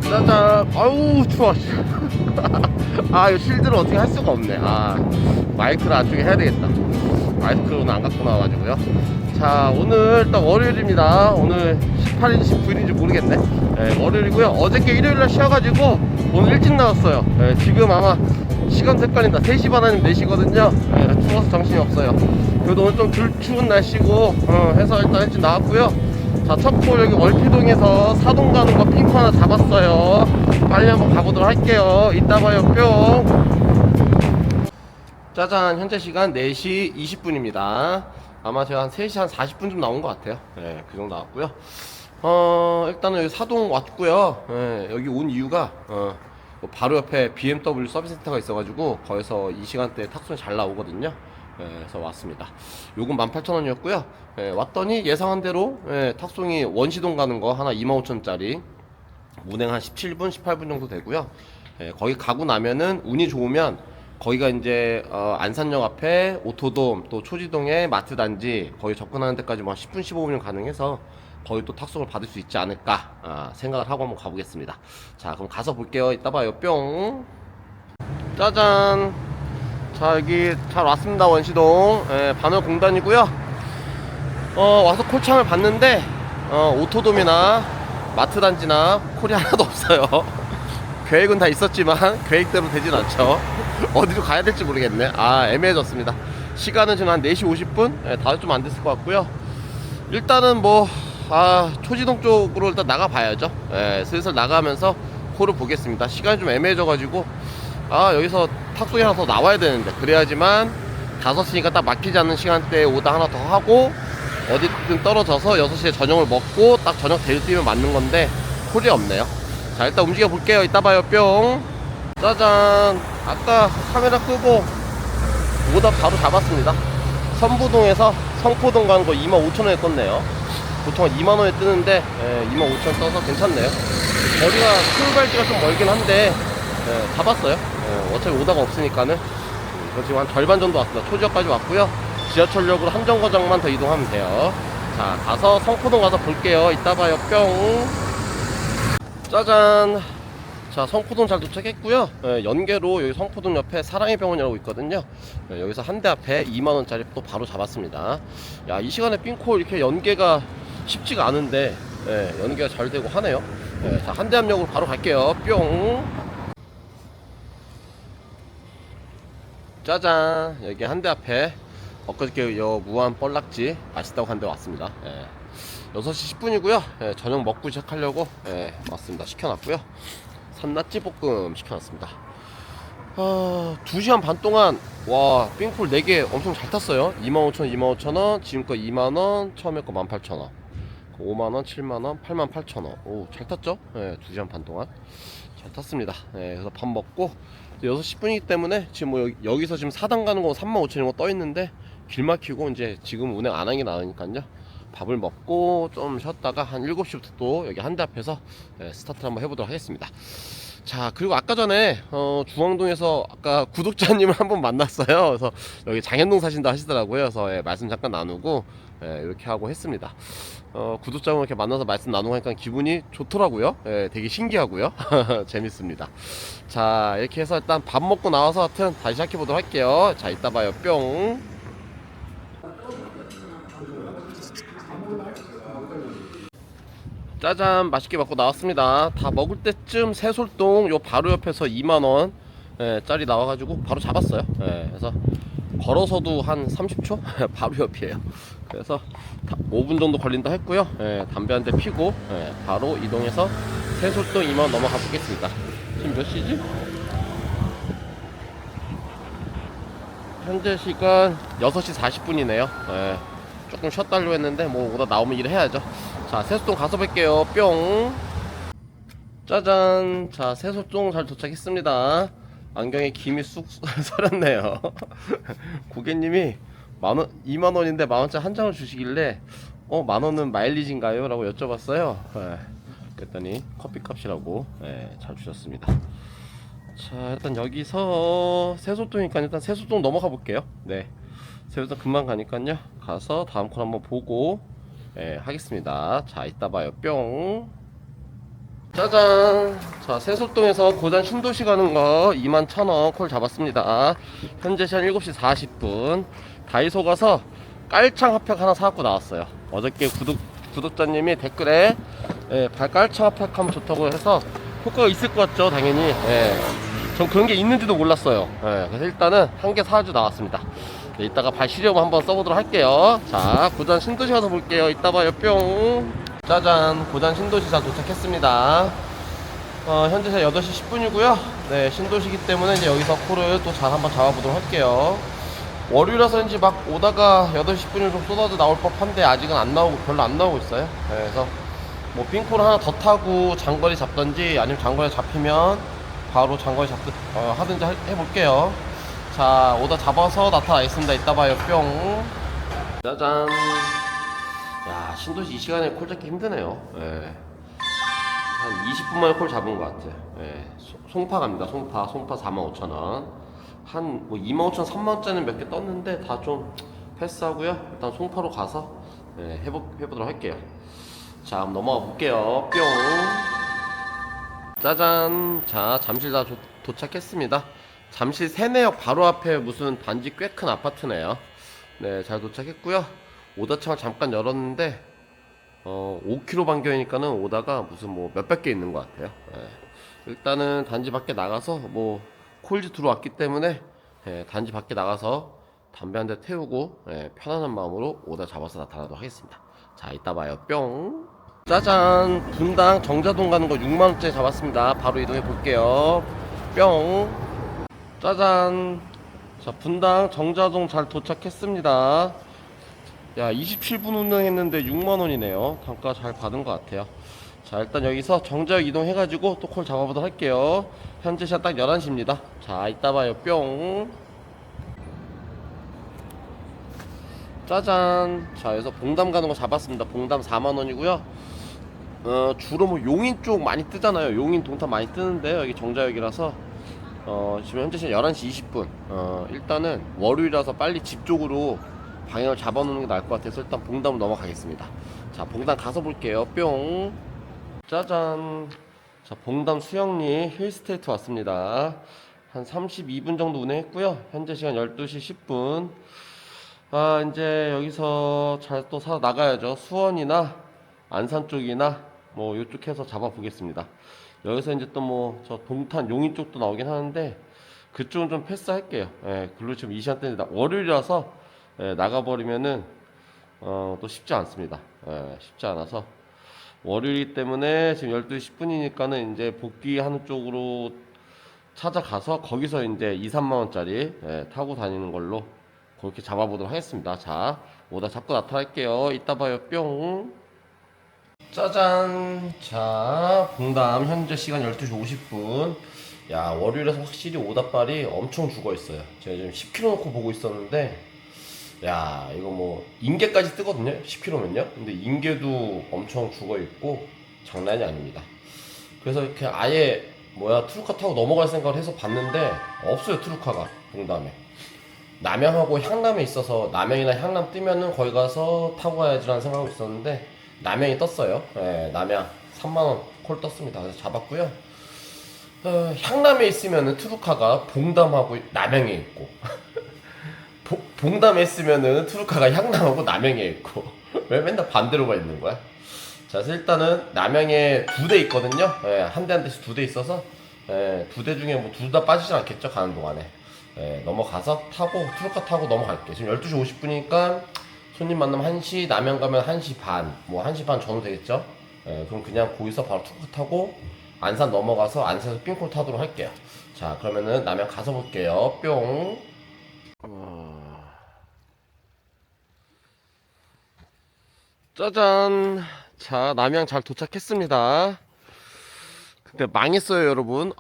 짜잔. 아우 추워. 아 이거 실드를 어떻게 할 수가 없네. 아 마이크를 안쪽에 해야 되겠다. 마이크로는 안 갖고 나와가지고요. 자 오늘 딱 월요일입니다. 오늘 18인지 19일인지 모르겠네. 네, 월요일이고요. 어저께 일요일날 쉬어가지고 오늘 일찍 나왔어요. 네, 지금 아마 시간 색깔린다. 3시 반 아니면 4시거든요. 네, 추워서 정신이 없어요. 그래도 오늘 좀 덜 추운 날씨고 해서 일단 일찍 나왔고요. 자, 첫골 여기 월피동에서 사동 가는 거 핑크 하나 잡았어요. 빨리 한번 가보도록 할게요. 이따 봐요. 뿅. 짜잔, 현재 시간 4시 20분입니다. 아마 제가 한 3시 한 40분쯤 나온 것 같아요. 네, 그 정도 나왔고요. 일단은 여기 사동 왔고요. 네, 여기 온 이유가 바로 옆에 BMW 서비스 센터가 있어가지고 거기서 이 시간대에 탁송이 잘 나오거든요. 그래서 왔습니다. 요금 18,000원이었고요. 왔더니 예상한 대로 탁송이 원시동 가는 거 하나 25,000원짜리 운행 한 17분, 18분 정도 되고요. 거기 가고 나면은 운이 좋으면 거기가 이제 안산역 앞에 오토돔 또 초지동에 마트 단지 거기 접근하는 데까지 뭐 10분, 15분이면 가능해서 거기 또 탁송을 받을 수 있지 않을까 생각을 하고 한번 가보겠습니다. 자, 그럼 가서 볼게요. 이따 봐요. 뿅. 짜잔. 자, 여기 잘 왔습니다. 원시동. 반월 공단이고요. 와서 콜창을 봤는데 오토돔이나 마트 단지나 콜이 하나도 없어요. 계획은 다 있었지만 계획대로 되진 않죠. 어디로 가야 될지 모르겠네. 애매해졌습니다. 시간은 지금 한 4시 50분? 다들 좀 안 됐을 것 같고요. 일단은 뭐 초지동 쪽으로 일단 나가 봐야죠. 슬슬 나가면서 콜을 보겠습니다. 시간이 좀 애매해져가지고 여기서 탁송이 하나 더 나와야 되는데 그래야지만 5시니까 딱 막히지 않는 시간대에 오다 하나 더 하고 어디든 떨어져서 6시에 저녁을 먹고 딱 저녁 될 때면 맞는 건데 콜이 없네요. 자, 일단 움직여 볼게요. 이따 봐요. 뿅. 짜잔. 아까 카메라 끄고 오다 바로 잡았습니다. 선부동에서 성포동 가는 거 25,000원에 떴네요. 보통 2만원에 뜨는데 25,000원 떠서 괜찮네요. 거리가 출발지가 좀 멀긴 한데 잡았어요. 어차피 오다가 없으니까는 지금 한 절반 정도 왔습니다. 초지역까지 왔고요. 지하철역으로 한 정거장만 더 이동하면 돼요. 자, 가서 성포동 가서 볼게요. 이따 봐요. 뿅. 짜잔. 자, 성포동 잘 도착했고요. 연계로 여기 성포동 옆에 사랑의 병원이라고 있거든요. 여기서 한 대 앞에 2만원짜리 또 바로 잡았습니다. 야, 이 시간에 삥콜 이렇게 연계가 쉽지가 않은데 연계가 잘 되고 하네요. 자, 한대암역으로 바로 갈게요. 뿅. 짜잔. 여기 한 대 앞에 엊그저께 무한 뻘락지 맛있다고 한 대 왔습니다. 6시 10분이고요 저녁 먹고 시작하려고 왔습니다. 시켜놨고요. 산낙지 볶음 시켜놨습니다. 2시간 반 동안 와 삥콜 4개 엄청 잘 탔어요. 25,000원 25,000원 지금껏 2만원 처음에 거 18,000원 5만원 7만원 88,000원 오 잘 탔죠. 2시간 반 동안 잘 탔습니다. 그래서 밥 먹고 6시 10분이기 때문에 지금 뭐 여기서 지금 4당 가는 거 35,000원 떠 있는데 길 막히고 이제 지금 운행 안 하는 게 나으니까요. 밥을 먹고 좀 쉬었다가 한 7시부터 또 여기 한 대 앞에서 스타트를 한번 해보도록 하겠습니다. 자, 그리고 아까 전에 중앙동에서 아까 구독자님을 한번 만났어요. 그래서 여기 장현동 사신다 하시더라고요. 그래서 말씀 잠깐 나누고 이렇게 하고 했습니다. 구독자분 이렇게 만나서 말씀 나누고 하니까 기분이 좋더라고요. 되게 신기하고요. 재밌습니다. 자, 이렇게 해서 일단 밥 먹고 나와서 하여튼 다시 시작해 보도록 할게요. 자, 이따 봐요. 뿅. 짜잔. 맛있게 먹고 나왔습니다. 다 먹을 때쯤 새솔동 요 바로 옆에서 2만원 짜리 나와가지고 바로 잡았어요. 그래서 걸어서도 한 30초? 바로 옆이에요. 그래서 5분 정도 걸린다 했고요. 담배 한 대 피고 바로 이동해서 새솔동 2만원 넘어가 보겠습니다. 지금 몇 시지? 현재 시간 6시 40분이네요 조금 쉬었다 하려고 했는데 뭐 오다 나오면 일을 해야죠. 자, 새소동 가서 뵐게요. 뿅. 짜잔. 자, 새소동 잘 도착했습니다. 안경에 김이 쑥 서렸네요. 고객님이 2만원인데 만원짜리 한 장을 주시길래 만원은 마일리지인가요? 라고 여쭤봤어요. 그랬더니 커피값이라고 잘 주셨습니다. 자, 일단 여기서 새소동이니까 일단 새소동 넘어가 볼게요. 새소동 금방 가니까요. 가서 다음 콜 한번 보고 하겠습니다. 자, 이따 봐요. 뿅. 짜잔. 자, 세솔동에서 고단 신도시 가는 거 21,000원 콜 잡았습니다. 현재 시간 7시 40분. 다이소 가서 깔창 핫팩 하나 사갖고 나왔어요. 어저께 구독자님이 댓글에 발깔창 핫팩 하면 좋다고 해서 효과가 있을 것 같죠, 당연히. 전 그런 게 있는지도 몰랐어요. 그래서 일단은 한 개 사가지고 나왔습니다. 이따가 발 시려움 한번 써보도록 할게요. 자, 고단 신도시 가서 볼게요. 이따 봐요. 뿅. 짜잔, 고단 신도시 잘 도착했습니다. 현재 8시 10분이고요. 네, 신도시기 때문에 이제 여기서 콜을 또 잘 한번 잡아보도록 할게요. 월요일이라서인지 막 오다가 8시 10분이 좀 쏟아져 나올 법한데 아직은 안 나오고, 별로 안 나오고 있어요. 그래서 뭐 빙콜 하나 더 타고 장거리 잡던지 아니면 장거리 잡히면 바로 장거리 하든지 해볼게요. 자, 오다 잡아서 나타나겠습니다. 이따 봐요. 뿅. 짜잔. 야, 신도시 이 시간에 콜 잡기 힘드네요. 한 20분 만에 콜 잡은 것 같아요. 송파 갑니다. 송파 45,000원. 한 뭐 25,000원, 3만원짜리는 몇 개 떴는데 다 좀 패스하고요. 일단 송파로 가서 해보도록 할게요. 자, 그럼 넘어가 볼게요. 뿅. 짜잔. 자, 잠실 다 도착했습니다. 잠실 세내역 바로 앞에 무슨 단지 꽤 큰 아파트네요. 네, 잘 도착했고요. 오다창을 잠깐 열었는데 5km 반경이니까는 오다가 무슨 뭐 몇백 개 있는 것 같아요. 일단은 단지 밖에 나가서 뭐 콜즈 들어왔기 때문에 단지 밖에 나가서 담배 한 대 태우고 편안한 마음으로 오다 잡아서 나타나도록 하겠습니다. 자, 이따 봐요. 뿅. 짜잔. 분당 정자동 가는 거 6만원짜리 잡았습니다. 바로 이동해 볼게요. 뿅. 짜잔. 자, 분당 정자동 잘 도착했습니다. 야, 27분 운행했는데 6만원이네요. 단가 잘 받은 것 같아요. 자, 일단 여기서 정자역 이동해가지고 또 콜 잡아보도록 할게요. 현재 시간 딱 11시입니다. 자, 이따 봐요. 뿅. 짜잔. 자, 여기서 봉담 가는 거 잡았습니다. 봉담 4만원이고요. 주로 뭐 용인 쪽 많이 뜨잖아요. 용인 동탄 많이 뜨는데 여기 정자역이라서 지금 현재 시간 11시 20분. 일단은 월요일이라서 빨리 집 쪽으로 방향을 잡아놓는 게 나을 것 같아서 일단 봉담으로 넘어가겠습니다. 자, 봉담 가서 볼게요. 뿅. 짜잔. 자, 봉담 수영리 힐스테이트 왔습니다. 한 32분 정도 운행했고요. 현재 시간 12시 10분. 이제 여기서 잘 또 사 나가야죠. 수원이나 안산 쪽이나 뭐 이쪽 해서 잡아 보겠습니다. 여기서 이제 또 뭐 저 동탄 용인 쪽도 나오긴 하는데 그쪽은 좀 패스할게요. 글로 지금 이 시간대 월요일이라서 나가버리면은 또 쉽지 않습니다. 쉽지 않아서 월요일이기 때문에 지금 12시 10분이니까는 이제 복귀하는 쪽으로 찾아가서 거기서 이제 2, 3만원짜리 타고 다니는 걸로 그렇게 잡아보도록 하겠습니다. 자, 오다 잡고 나타날게요. 이따 봐요. 뿅. 짜잔. 자, 봉담 현재 시간 12시 50분. 야, 월요일에서 확실히 오다빨이 엄청 죽어 있어요. 제가 지금 10km 놓고 보고 있었는데 야, 이거 뭐 인계까지 뜨거든요. 10km면요. 근데 인계도 엄청 죽어 있고 장난이 아닙니다. 그래서 이렇게 아예 트루카 타고 넘어갈 생각을 해서 봤는데 없어요. 트루카가 봉담에. 남양하고 향남에 있어서 남양이나 향남 뜨면은 거기 가서 타고 가야지라는 생각하고 있었는데 남양이 떴어요. 남양 3만원 콜 떴습니다. 그래서 잡았고요. 향남에 있으면은 트루카가 봉담하고 남양에 있고 봉담에 있으면은 트루카가 향남하고 남양에 있고 왜 맨날 반대로가 있는 거야? 자, 그래서 일단은 남양에 2대 있거든요. 한 대 한 대씩 2대 있어서 2대 중에 뭐 둘 다 빠지진 않겠죠, 가는 동안에. 넘어가서 타고 트루카 타고 넘어갈게요. 지금 12시 50분이니까 손님 만나면 1시, 남양 가면 1시 반, 뭐 1시 반 전후 되겠죠? 그럼 그냥 거기서 바로 트루카 타고 안산 넘어가서 안산에서 삥콜 타도록 할게요. 자, 그러면은 남양 가서 볼게요. 뿅. 짜잔. 자, 남양 잘 도착했습니다. 근데 망했어요, 여러분.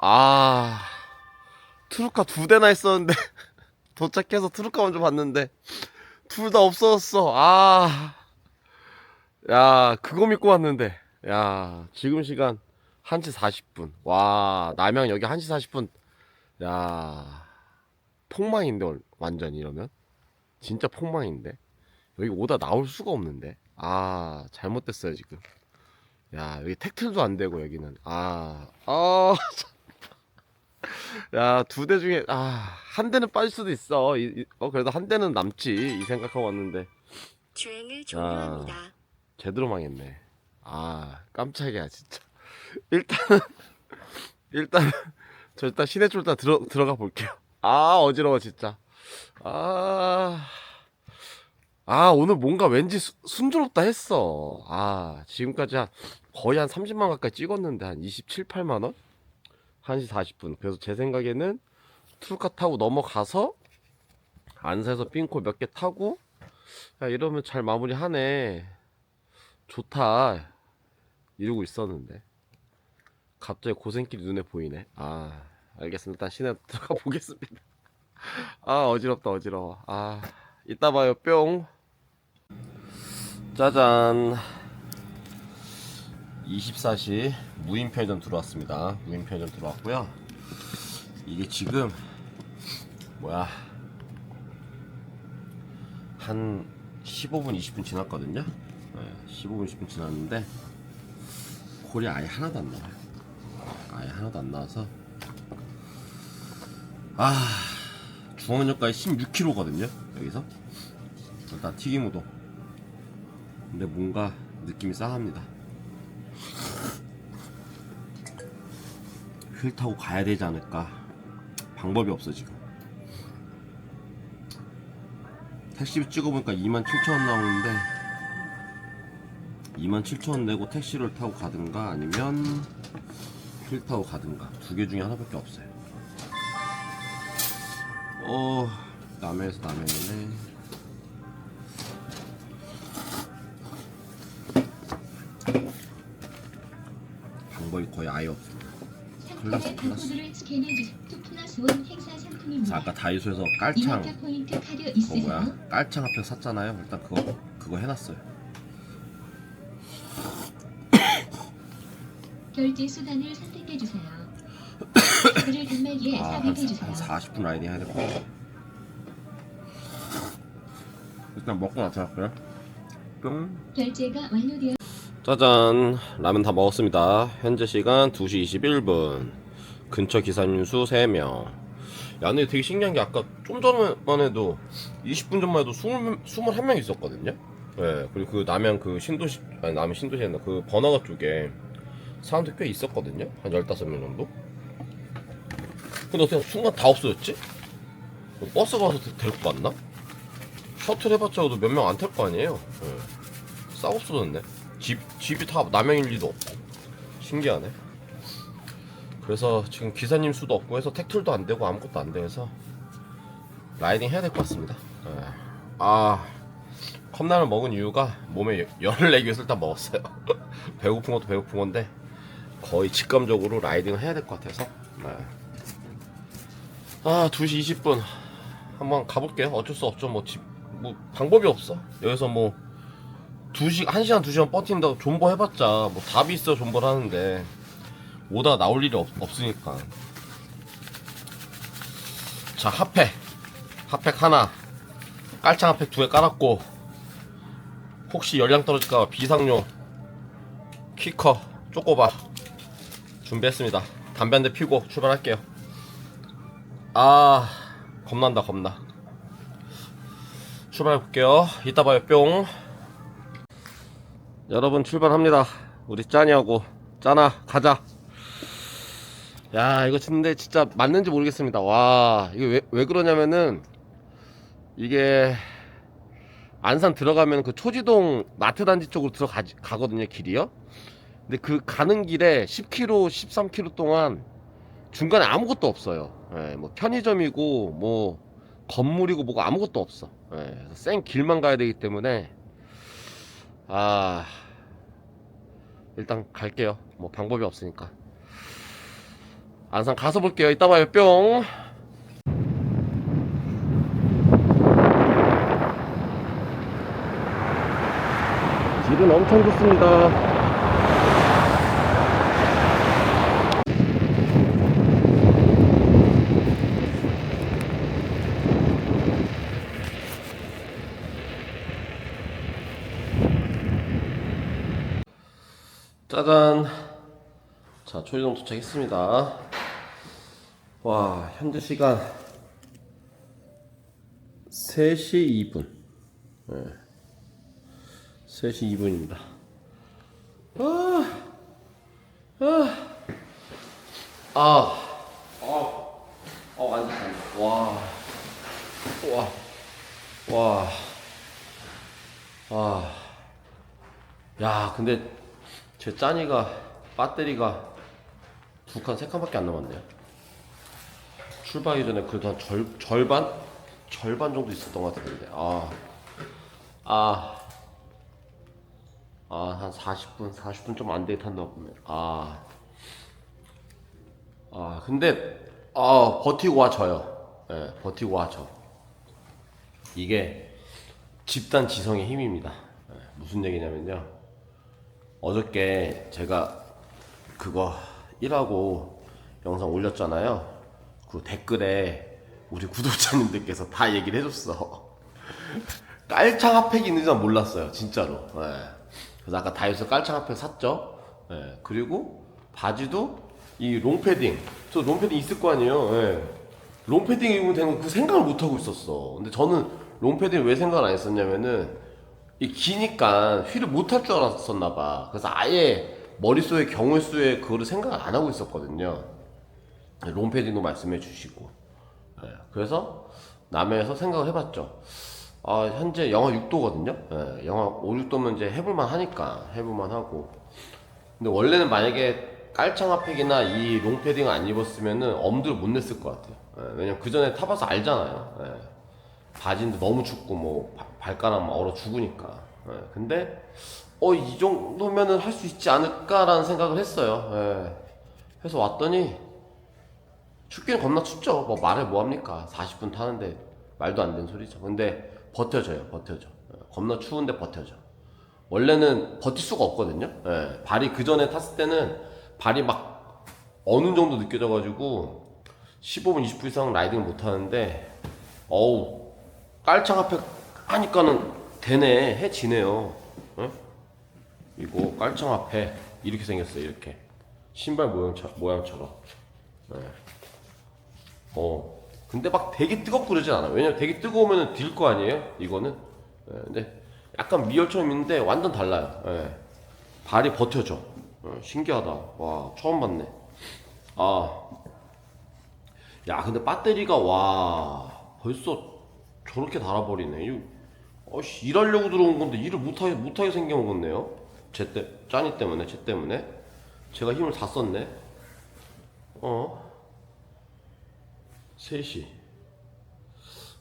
트루카 2대나 있었는데 도착해서 트루카 먼저 봤는데 둘 다 없어졌어. 야, 그거 믿고 왔는데. 야, 지금 시간 1시 40분. 와, 남양 여기 1시 40분. 야, 폭망인데, 완전히 이러면. 진짜 폭망인데. 여기 오다 나올 수가 없는데. 잘못됐어요, 지금. 야, 여기 택틀도 안 되고 여기는. 야, 두 대 중에 한 대는 빠질 수도 있어. 그래도 한 대는 남지 이 생각하고 왔는데. 주행을 종료합니다. 제대로 망했네. 깜짝이야 진짜. 일단 일단 저 일단 시내 쫄다 들어가 볼게요. 어지러워 진짜. 오늘 뭔가 왠지 순조롭다 했어. 지금까지 거의 한 30만 가까이 찍었는데 한 27, 8만 원? 1시 40분. 그래서 제 생각에는 트루카 타고 넘어가서 안사에서 삥코 몇 개 타고, 야, 이러면 잘 마무리하네. 좋다. 이러고 있었는데 갑자기 고생길이 눈에 보이네. 알겠습니다. 일단 시내 들어가 보겠습니다. 어지럽다 어지러워. 이따 봐요. 뿅. 짜잔. 24시 무인 편의점 들어왔습니다. 무인 편의점 들어왔고요. 이게 지금 한 15분 20분 지났거든요. 15분 20분 지났는데 콜이 아예 하나도 안 나와요. 아예 하나도 안 나와서 중앙역까지 16km거든요. 여기서 일단 튀김우동. 근데 뭔가 느낌이 싸합니다. 휠 타고 가야 되지 않을까. 방법이 없어 지금. 택시 찍어보니까 27,000원 나오는데 27,000원 내고 택시를 타고 가든가 아니면 휠 타고 가든가 두 개 중에 하나밖에 없어요. 남해에서 남해네. 방법이 거의 아예 없습니다. 클라스. 자, 아까 다이소에서 깔창 깔창 앞에 샀잖아요. 일단 그거 해놨어요. 결제 수단을 선택해 주세요. 카드를 단말기에 삽입해 주세요. 한 40분 라이딩 해야 될 것 같아요. 일단 먹고 나타날까요? 뿅. 결제가 완료되어 짜잔, 라면 다 먹었습니다. 현재 시간 2시 21분. 근처 기사님 수 3명. 야, 근데 되게 신기한 게 아까 좀 전만 해도 20분 전만 해도 21명 있었거든요. 네, 그리고 그 남양 그 신도시, 아니 남양 신도시에 있는 그 번화가 쪽에 사람들 꽤 있었거든요. 한 15명 정도. 근데 어떻게 순간 다 없어졌지? 버스가 와서 데리고 갔나? 셔틀 해봤자 몇 명 안 탈 거 아니에요. 네. 싹 없어졌네. 집이 다 남양일 리도 없고. 신기하네. 그래서 지금 기사님 수도 없고 해서 택툴도 안 되고 아무것도 안 돼서 라이딩 해야 될 것 같습니다. 컵라면 먹은 이유가 몸에 열을 내기 위해서 일단 먹었어요. 배고픈 것도 배고픈 건데 거의 직감적으로 라이딩을 해야 될 것 같아서. 2시 20분 한번 가볼게요. 어쩔 수 없죠. 뭐 방법이 없어. 여기서 뭐 1시간 2시간 버틴다고 존버 해봤자 뭐 답이 있어 존버를 하는데 오다가 나올 일이 없으니까. 자, 핫팩 하나, 깔창 핫팩 2개 깔았고, 혹시 열량 떨어질까 비상용 퀴커 쪼꼬바 준비했습니다. 담배 한 대 피우고 출발할게요. 겁난다. 출발해볼게요. 이따 봐요. 뿅. 여러분 출발합니다. 우리 짠이하고. 짠아 가자. 야, 이거 근데 진짜 맞는지 모르겠습니다. 와, 이게 왜 그러냐면은 이게 안산 들어가면 그 초지동 마트단지 쪽으로 가거든요, 길이요. 근데 그 가는 길에 10km, 13km 동안 중간에 아무것도 없어요. 뭐 편의점이고 뭐 건물이고 뭐가 아무것도 없어. 그래서 생 길만 가야 되기 때문에 일단 갈게요. 뭐 방법이 없으니까. 안산 가서 볼게요. 이따 봐요. 뿅. 길은 엄청 좋습니다. 짜잔. 자, 초이동 도착했습니다. 와, 현재 시간 3시 2분. 네. 3시 2분입니다. 완전 잘. 와. 야, 근데 제 짠이가 배터리가 2칸, 3칸밖에 안 남았네요. 출발하기 전에 그래도 한 절반 정도 있었던 것 같은데. 한 40분 좀 안 되게 탄다 보면. 근데 버티고 와져요. 예, 버티고 와져. 이게 집단 지성의 힘입니다. 예, 무슨 얘기냐면요. 어저께 제가 그거 일하고 영상 올렸잖아요. 그 댓글에 우리 구독자님들께서 다 얘기를 해줬어. 깔창 핫팩이 있는 줄 몰랐어요, 진짜로. 예. 그래서 아까 다이소에서 깔창 핫팩 샀죠. 예. 그리고 바지도 이 롱패딩, 저 롱패딩 있을 거 아니에요. 예. 롱패딩 입으면 되는 거 그 생각을 못 하고 있었어. 근데 저는 롱패딩 왜 생각을 안 했었냐면은 이 기니까 휠을 못 할 줄 알았었나 봐. 그래서 아예 머릿속에 경우의 수에 그거를 생각을 안 하고 있었거든요. 롱패딩도 말씀해 주시고. 예. 그래서 남해에서 생각을 해봤죠. 현재 영하 6도거든요. 예, 영하 5, 6도면 이제 해볼만 하니까 해볼만 하고. 근데 원래는 만약에 깔창 핫팩이나 이 롱패딩을 안 입었으면은 엄두를 못 냈을 것 같아요. 예, 왜냐면 그 전에 타봐서 알잖아요. 예, 바지인데 너무 춥고 뭐 발가락 막 얼어 죽으니까. 예, 근데 이 정도면은 할 수 있지 않을까라는 생각을 했어요. 예, 해서 왔더니 춥기는 겁나 춥죠. 뭐 말해 뭐합니까? 40분 타는데 말도 안 되는 소리죠. 근데 버텨져요. 겁나 추운데 버텨져. 원래는 버틸 수가 없거든요. 예, 발이 그 전에 탔을 때는 발이 막 어느 정도 느껴져가지고 15분, 20분 이상 라이딩을 못 하는데 깔창 핫팩 하니까는 되네. 해지네요. 예? 이거 깔창 핫팩 이렇게 생겼어요. 이렇게 신발 모양처럼. 예. 근데 막 되게 뜨겁고 그러진 않아. 왜냐면 되게 뜨거우면 딜 거 아니에요? 이거는. 예, 근데 약간 미열처럼 있는데 완전 달라요. 예. 발이 버텨져. 신기하다. 와, 처음 봤네. 야, 근데 배터리가 벌써 저렇게 달아버리네. 일하려고 들어온 건데 일을 못하게 생겨먹었네요. 짠이 때문에, 쟤 때문에. 제가 힘을 다 썼네. 3시.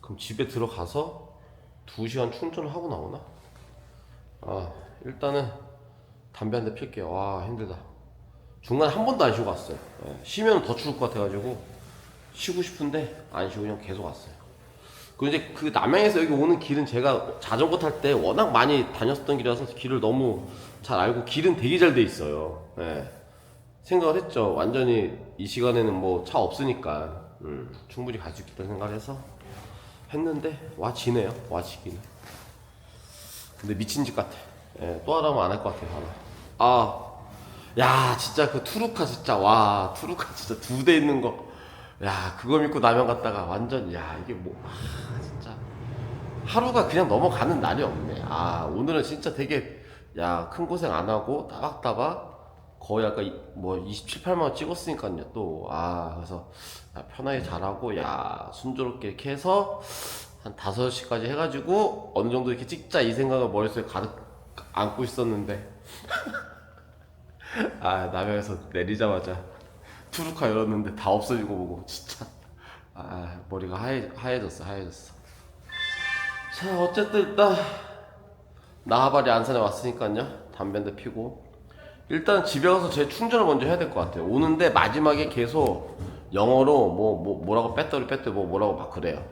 그럼 집에 들어가서 2시간 충전을 하고 나오나? 일단은 담배 한 대 필게요. 힘들다. 중간에 한 번도 안 쉬고 갔어요. 예, 쉬면 더 추울 것 같아가지고 쉬고 싶은데 안 쉬고 그냥 계속 왔어요. 그리고 이제 그 남양에서 여기 오는 길은 제가 자전거 탈 때 워낙 많이 다녔었던 길이라서 길을 너무 잘 알고 길은 되게 잘 돼 있어요. 예. 생각을 했죠. 완전히 이 시간에는 뭐 차 없으니까 충분히 갈 수 있겠다는 생각을 해서 했는데 와지네요. 와지기는. 근데 미친 짓 같아. 예, 또 하라면 안 할 것 같아요. 하나. 야, 진짜 그 투루카 진짜 투루카 진짜 2대 있는 거. 야, 그거 믿고 남양 갔다가 완전 이게 뭐 진짜 하루가 그냥 넘어가는 날이 없네. 오늘은 진짜 되게 큰 고생 안 하고 따박따박 거의 아까 뭐 27, 8만 원 찍었으니까요. 또 그래서 편하게 잘하고 순조롭게 이렇게 해서 한 5시까지 해가지고 어느 정도 이렇게 찍자 이 생각을 머릿속에 가득 안고 있었는데 남양에서 내리자마자 투루카 열었는데 다 없어지고 보고 진짜 머리가 하얘졌어. 자, 어쨌든 일단 나하바리 안산에 왔으니까요. 담배 한 대 피고 일단 집에 가서 제 충전을 먼저 해야 될 것 같아요. 오는데 마지막에 계속 영어로 뭐라고 배터리 뭐라고 막 그래요.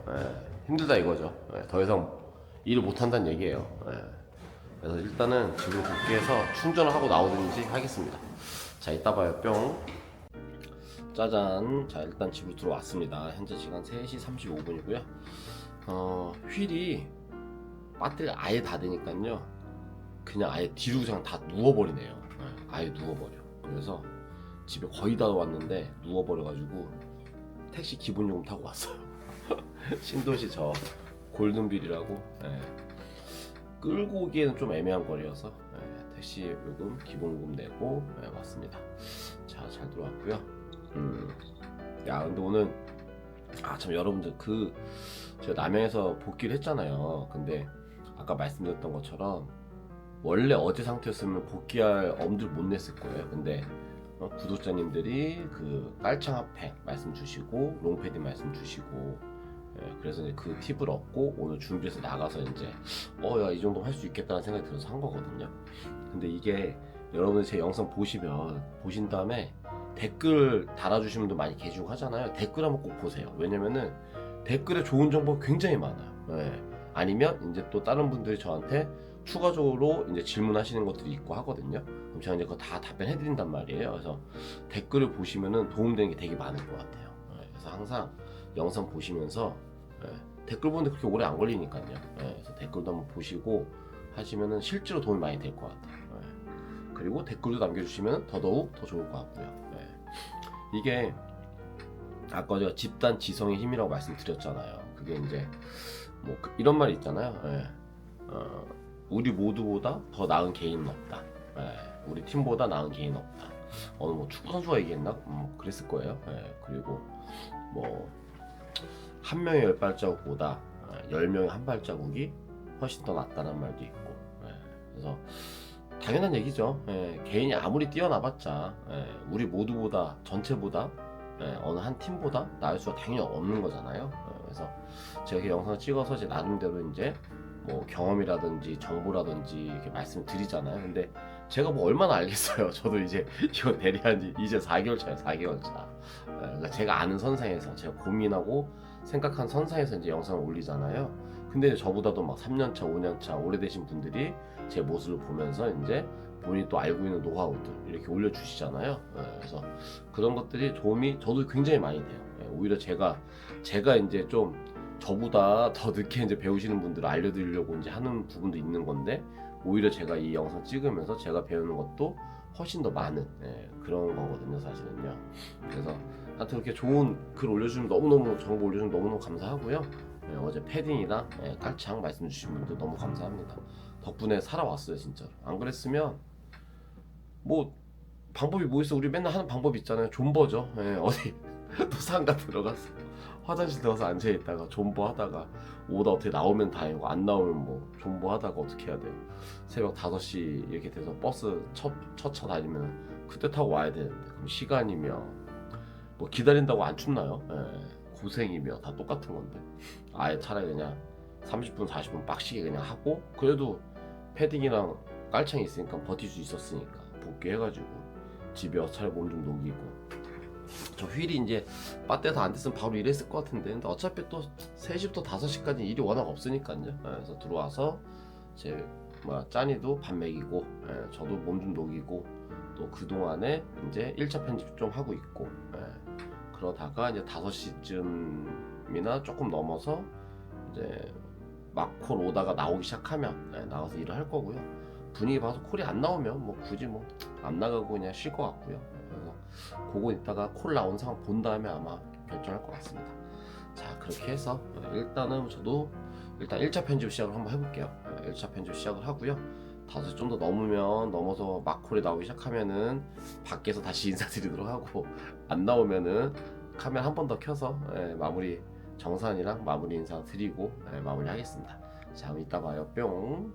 힘들다 이거죠. 더 이상 일을 못 한다는 얘기예요. 그래서 일단은 집으로 복귀해서 충전을 하고 나오든지 하겠습니다. 자, 이따 봐요. 뿅. 짜잔. 자, 일단 집으로 들어왔습니다. 현재 시간 3시 35분이고요. 휠이 배터리가 아예 다 되니까요. 그냥 아예 뒤로 그냥 다 누워버리네요. 아예 누워버려. 그래서 집에 거의 다 왔는데 누워버려가지고 택시 기본요금 타고 왔어요. 신도시 저 골든빌이라고. 예. 끌고 오기에는 좀 애매한 거리여서 택시 요금 기본요금 내고 왔습니다. 자, 잘 들어왔고요. 야, 근데 오늘 참 여러분들 제가 남양에서 복귀를 했잖아요. 근데 아까 말씀드렸던 것처럼 원래 어제 상태였으면 복귀할 엄두를 못 냈을 거예요. 근데 구독자님들이 그 깔창 핫팩 말씀 주시고 롱패딩 말씀 주시고 그래서 이제 그 팁을 얻고 오늘 준비해서 나가서 이제 야, 이 정도 할 수 있겠다는 생각이 들어서 한 거거든요. 근데 이게 여러분들 제 영상 보신 다음에 댓글 달아주시는 분도 많이 계시고 하잖아요. 댓글 한번 꼭 보세요. 왜냐면은 댓글에 좋은 정보가 굉장히 많아요. 아니면 이제 또 다른 분들이 저한테 추가적으로 이제 질문하시는 것들이 있고 하거든요. 그럼 제가 이제 그거 다 답변해드린단 말이에요. 그래서 댓글을 보시면은 도움되는 게 되게 많을 것 같아요. 그래서 항상 영상 보시면서 댓글 보는데 그렇게 오래 안 걸리니까요. 그래서 댓글도 한번 보시고 하시면은 실제로 도움이 많이 될 것 같아요. 그리고 댓글도 남겨주시면 더더욱 더 좋을 것 같고요. 이게 아까 제가 집단 지성의 힘이라고 말씀드렸잖아요. 그게 이제 뭐 이런 말이 있잖아요. 우리 모두보다 더 나은 개인은 없다. 우리 팀보다 나은 개인은 없다. 어느 뭐 축구 선수가 얘기했나? 그랬을 거예요. 그리고 뭐 한 명의 10발자국보다 10명의 한 발자국이 훨씬 더 낫다는 말도 있고. 그래서 당연한 얘기죠. 개인이 아무리 뛰어나봤자 우리 모두보다 전체보다 어느 한 팀보다 나을 수가 당연히 없는 거잖아요. 그래서 제가 이렇게 영상을 찍어서 제 나름대로 이제 뭐 경험이라든지 정보라든지 이렇게 말씀을 드리잖아요. 근데 제가 뭐 얼마나 알겠어요. 저도 이제 이거 대리한 지 이제 4개월 차예요. 4개월 차. 그러니까 제가 아는 선상에서 제가 고민하고 생각한 선상에서 이제 영상을 올리잖아요. 근데 저보다도 막 3년차, 5년차 오래되신 분들이 제 모습을 보면서 이제 본인이 또 알고 있는 노하우들 이렇게 올려주시잖아요. 그래서 그런 것들이 도움이 저도 굉장히 많이 돼요. 오히려 제가 이제 좀 저보다 더 늦게 이제 배우시는 분들을 알려드리려고 이제 하는 부분도 있는 건데 오히려 제가 이 영상 찍으면서 제가 배우는 것도 훨씬 더 많은 그런 거거든요, 사실은요. 그래서 하여튼 이렇게 좋은 글 올려주시면 너무너무 정보 올려주시면 너무너무 감사하고요. 어제 패딩이나 깔창 말씀 주신 분들 너무 감사합니다. 덕분에 살아왔어요, 진짜로. 안 그랬으면 뭐 방법이 뭐 있어? 우리 맨날 하는 방법이 있잖아요. 존버죠. 어디 또 상가 들어가서 화장실 들어가서 앉아있다가 존버하다가 오다 어떻게 나오면 다행이고 안 나오면 뭐 존버하다가 어떻게 해야 돼요? 새벽 5시 이렇게 돼서 버스 첫 다니면 그때 타고 와야 되는데 그럼 시간이며 뭐 기다린다고 안 춥나요? 고생이며 다 똑같은 건데 아예 차라리 그냥 30분 40분 빡시게 그냥 하고 그래도 패딩이랑 깔창이 있으니까 버틸 수 있었으니까 복귀해가지고 집에 와서 차라리 몸 좀 녹이고 저 휠이 이제 빠떼서 안 됐으면 바로 일했을 것 같은데 근데 어차피 또 3시부터 5시까지 일이 워낙 없으니까요. 그래서 들어와서 제 짠이도 밥 먹이고 저도 몸 좀 녹이고 또 그동안에 이제 1차 편집 좀 하고 있고 그러다가 이제 5시쯤이나 조금 넘어서 이제 막 콜 오다가 나오기 시작하면 나가서 일을 할 거고요. 분위기 봐서 콜이 안 나오면 뭐 굳이 뭐 안 나가고 그냥 쉴 것 같고요. 그래서 그거 이따가 콜 나온 상황 본 다음에 아마 결정할 것 같습니다. 자, 그렇게 해서 일단은 저도 일단 1차 편집 시작을 한번 해볼게요. 1차 편집 시작을 하고요. 5시 좀 더 넘어서 막콜이 나오기 시작하면은 밖에서 다시 인사드리도록 하고 안 나오면은 카메라 한 번 더 켜서 마무리 정산이랑 마무리 인사 드리고 마무리 하겠습니다. 자, 그럼 이따 봐요. 뿅.